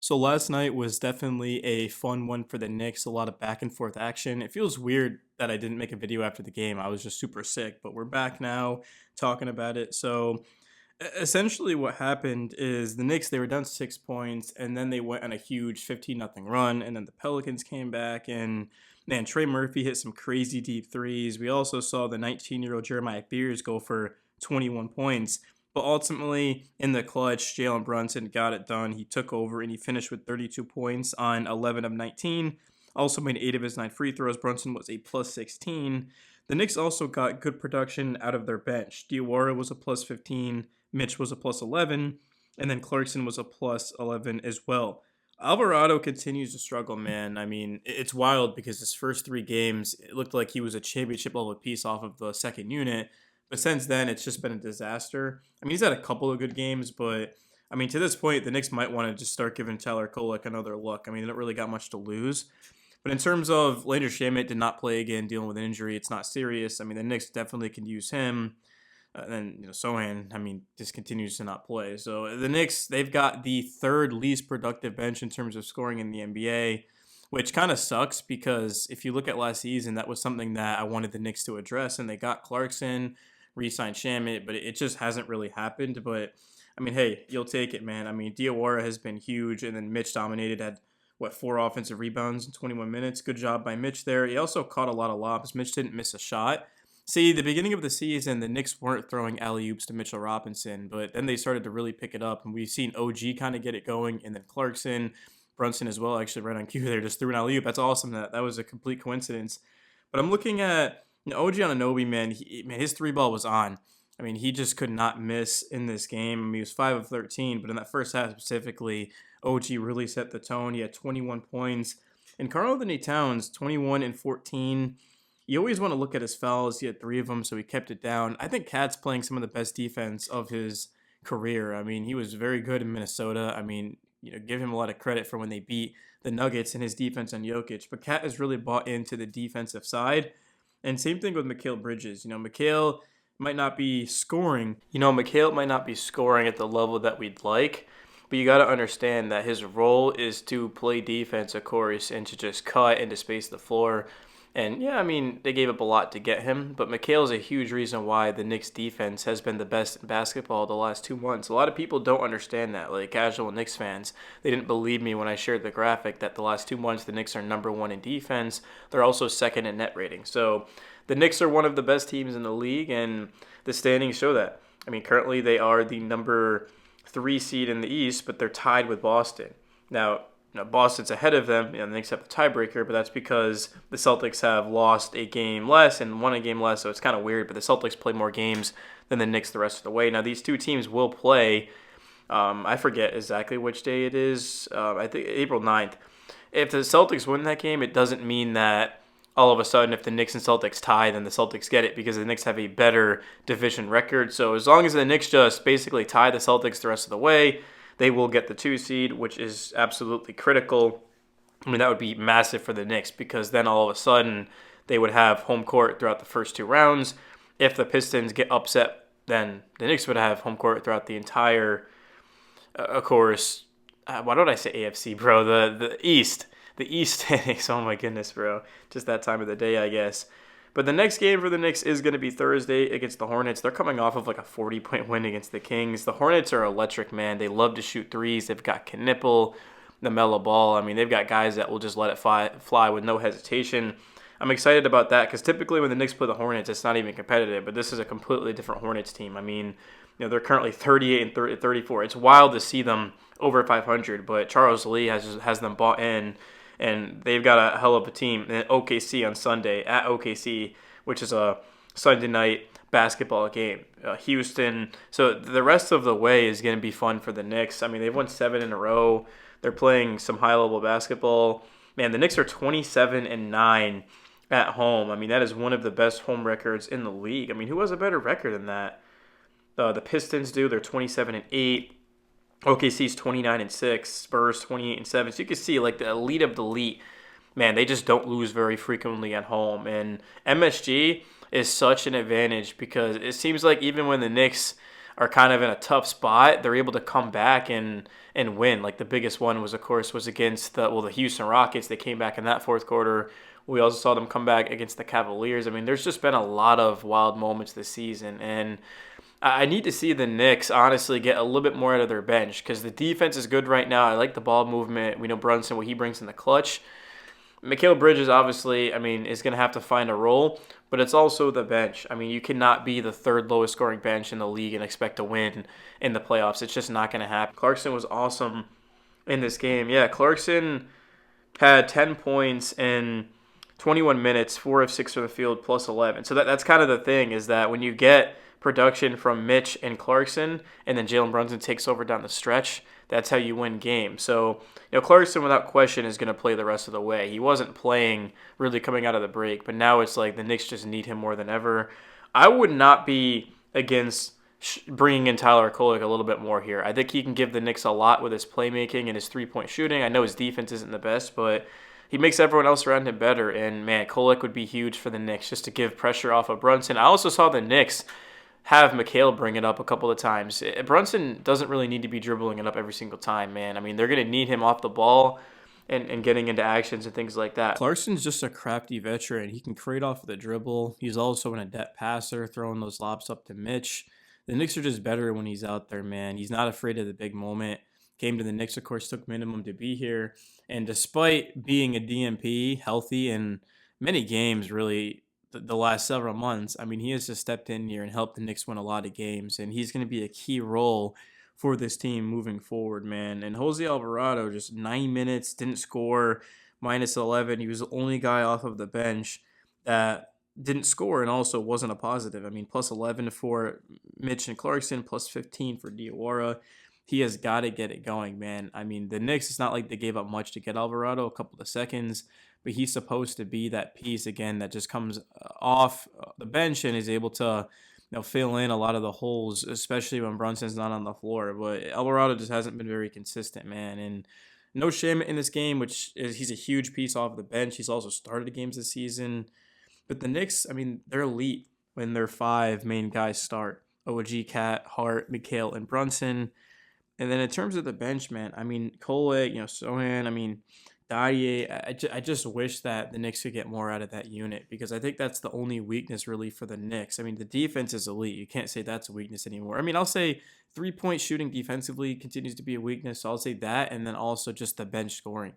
So last night was definitely a fun one for the Knicks. A lot of back and forth action. It feels weird that I didn't make a video after the game. I was just super sick, but we're back now talking about it. So essentially what happened is the Knicks, they were down 6 points and then they went on a huge 15-0 run, and then the Pelicans came back, and man, Trey Murphy hit some crazy deep threes. We also saw the 19-year-old Jeremiah Beers go for 21 points. But ultimately, in the clutch, Jalen Brunson got it done. He took over and he finished with 32 points on 11 of 19. Also made 8 of his 9 free throws. Brunson was a plus 16. The Knicks also got good production out of their bench. Diawara was a plus 15. Mitch was a plus 11. And then Clarkson was a plus 11 as well. Alvarado continues to struggle, man. I mean, it's wild because his first 3 games, it looked like he was a championship level piece off of the second unit. But since then, it's just been a disaster. I mean, he's had a couple of good games, but I mean, to this point, the Knicks might want to just start giving Tyler Kolek another look. I mean, they don't really got much to lose. But in terms of Landry Shamet did not play again, dealing with an injury. It's not serious. I mean, the Knicks definitely can use him. And then Sohan, I mean, just continues to not play. So the Knicks, they've got the third least productive bench in terms of scoring in the NBA, which kind of sucks because if you look at last season, that was something that I wanted the Knicks to address, and they got Clarkson, re-signed Shamit, but it just hasn't really happened. But I mean, hey, you'll take it, man. I mean, Diawara has been huge, and then Mitch dominated, had what, 4 offensive rebounds in 21 minutes. Good job by Mitch there. He also caught a lot of lobs. Mitch didn't miss a shot. See, the beginning of the season, the Knicks weren't throwing alley-oops to Mitchell Robinson, but then they started to really pick it up, and we've seen OG kind of get it going, and then Clarkson, Brunson as well, actually right on cue there, just threw an alley-oop. That's awesome. That was a complete coincidence. But I'm looking at OG Anunoby, man. Man, his three ball was on. I mean, he just could not miss in this game. I mean, he was 5 of 13, but in that first half specifically, OG really set the tone. He had 21 points. And Karl-Anthony Towns, 21 and 14. You always want to look at his fouls. He had 3 of them, so he kept it down. I think Cat's playing some of the best defense of his career. I mean, he was very good in Minnesota. I mean, give him a lot of credit for when they beat the Nuggets and his defense on Jokic. But Cat has really bought into the defensive side. And same thing with Mikal Bridges. Mikal might not be scoring. Mikal might not be scoring at the level that we'd like. But you got to understand that his role is to play defense, of course, and to just cut and to space the floor. And yeah, I mean, they gave up a lot to get him, but Mikal is a huge reason why the Knicks defense has been the best in basketball the last 2 months. A lot of people don't understand that, like casual Knicks fans. They didn't believe me when I shared the graphic that the last 2 months the Knicks are number 1 in defense. They're also second in net rating. So the Knicks are one of the best teams in the league, and the standings show that. I mean, currently they are the number 3 seed in the East, but they're tied with Boston. Now, Boston's ahead of them, the Knicks have the tiebreaker, but that's because the Celtics have lost a game less and won a game less, so it's kind of weird. But the Celtics play more games than the Knicks the rest of the way. Now, these two teams will play, I forget exactly which day it is, I think April 9th. If the Celtics win that game, it doesn't mean that all of a sudden if the Knicks and Celtics tie, then the Celtics get it because the Knicks have a better division record. So as long as the Knicks just basically tie the Celtics the rest of the way, they will get the 2 seed, which is absolutely critical. I mean, that would be massive for the Knicks because then all of a sudden they would have home court throughout the first 2 rounds. If the Pistons get upset, then the Knicks would have home court throughout the entire, of course, why don't I say AFC, bro? The East. The East standings. Oh my goodness, bro. Just that time of the day, I guess. But the next game for the Knicks is going to be Thursday against the Hornets. They're coming off of like a 40-point win against the Kings. The Hornets are electric, man. They love to shoot threes. They've got Knipple, LaMelo Ball. I mean, they've got guys that will just let it fly with no hesitation. I'm excited about that because typically when the Knicks play the Hornets, it's not even competitive. But this is a completely different Hornets team. I mean, they're currently 38 and 34. It's wild to see them over 500, but Charles Lee has them bought in. And they've got a hell of a team. And OKC on Sunday at OKC, which is a Sunday night basketball game. Houston. So the rest of the way is going to be fun for the Knicks. I mean, they've won 7 in a row. They're playing some high-level basketball. Man, the Knicks are 27 and 9 at home. I mean, that is one of the best home records in the league. I mean, who has a better record than that? The Pistons do. They're 27 and 8. OKC's 29 and 6, Spurs 28 and 7. So you can see like the elite of the elite, man, they just don't lose very frequently at home. And MSG is such an advantage because it seems like even when the Knicks are kind of in a tough spot, they're able to come back and win. Like the biggest one was, of course, was against the Houston Rockets. They came back in that fourth quarter. We also saw them come back against the Cavaliers. I mean, there's just been a lot of wild moments this season, and I need to see the Knicks honestly get a little bit more out of their bench because the defense is good right now. I like the ball movement. We know Brunson, what he brings in the clutch. Mikal Bridges, obviously, I mean, is going to have to find a role, but it's also the bench. I mean, you cannot be the third lowest scoring bench in the league and expect to win in the playoffs. It's just not going to happen. Clarkson was awesome in this game. Yeah, Clarkson had 10 points in 21 minutes, 4 of 6 from the field, plus 11. So that's kind of the thing, is that when you get production from Mitch and Clarkson, and then Jalen Brunson takes over down the stretch, that's how you win games. So, Clarkson, without question, is going to play the rest of the way. He wasn't playing really coming out of the break, but now it's like the Knicks just need him more than ever. I would not be against bringing in Tyler Kolek a little bit more here. I think he can give the Knicks a lot with his playmaking and his three-point shooting. I know his defense isn't the best, but he makes everyone else around him better. And, man, Kolek would be huge for the Knicks just to give pressure off of Brunson. I also saw the Knicks have Mikal bring it up a couple of times. Brunson doesn't really need to be dribbling it up every single time, man. I mean, they're going to need him off the ball and getting into actions and things like that. Clarkson's just a crafty veteran. He can create off of the dribble. He's also an adept passer, throwing those lobs up to Mitch. The Knicks are just better when he's out there, man. He's not afraid of the big moment. Came to the Knicks, of course, took minimum to be here. And despite being a DMP, healthy in many games, really, the last several months, I mean, he has just stepped in here and helped the Knicks win a lot of games, and he's going to be a key role for this team moving forward, man. And Jose Alvarado, just 9 minutes, didn't score, minus 11. He was the only guy off of the bench that didn't score and also wasn't a positive. I mean, plus 11 for Mitch and Clarkson, plus 15 for Diawara. He has got to get it going, man. I mean, the Knicks, it's not like they gave up much to get Alvarado, a couple of seconds, but he's supposed to be that piece, again, that just comes off the bench and is able to fill in a lot of the holes, especially when Brunson's not on the floor. But Alvarado just hasn't been very consistent, man. And no shame in this game, which is he's a huge piece off the bench. He's also started games this season. But the Knicks, I mean, they're elite when their 5 main guys start. OG, Cat, Hart, Mikal, and Brunson. And then in terms of the bench, man, I mean, Kolek, Sohan, I mean, Dye, I just wish that the Knicks could get more out of that unit, because I think that's the only weakness really for the Knicks. I mean, the defense is elite. You can't say that's a weakness anymore. I mean, I'll say 3-point shooting defensively continues to be a weakness, so I'll say that, and then also just the bench scoring.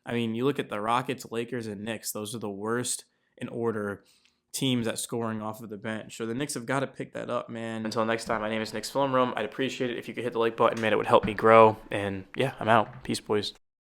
I mean, you look at the Rockets, Lakers, and Knicks. Those are the worst in order teams at scoring off of the bench. So the Knicks have got to pick that up, man. Until next time, my name is Knicks Film Room. I'd appreciate it if you could hit the like button, man. It would help me grow. And yeah, I'm out. Peace, boys.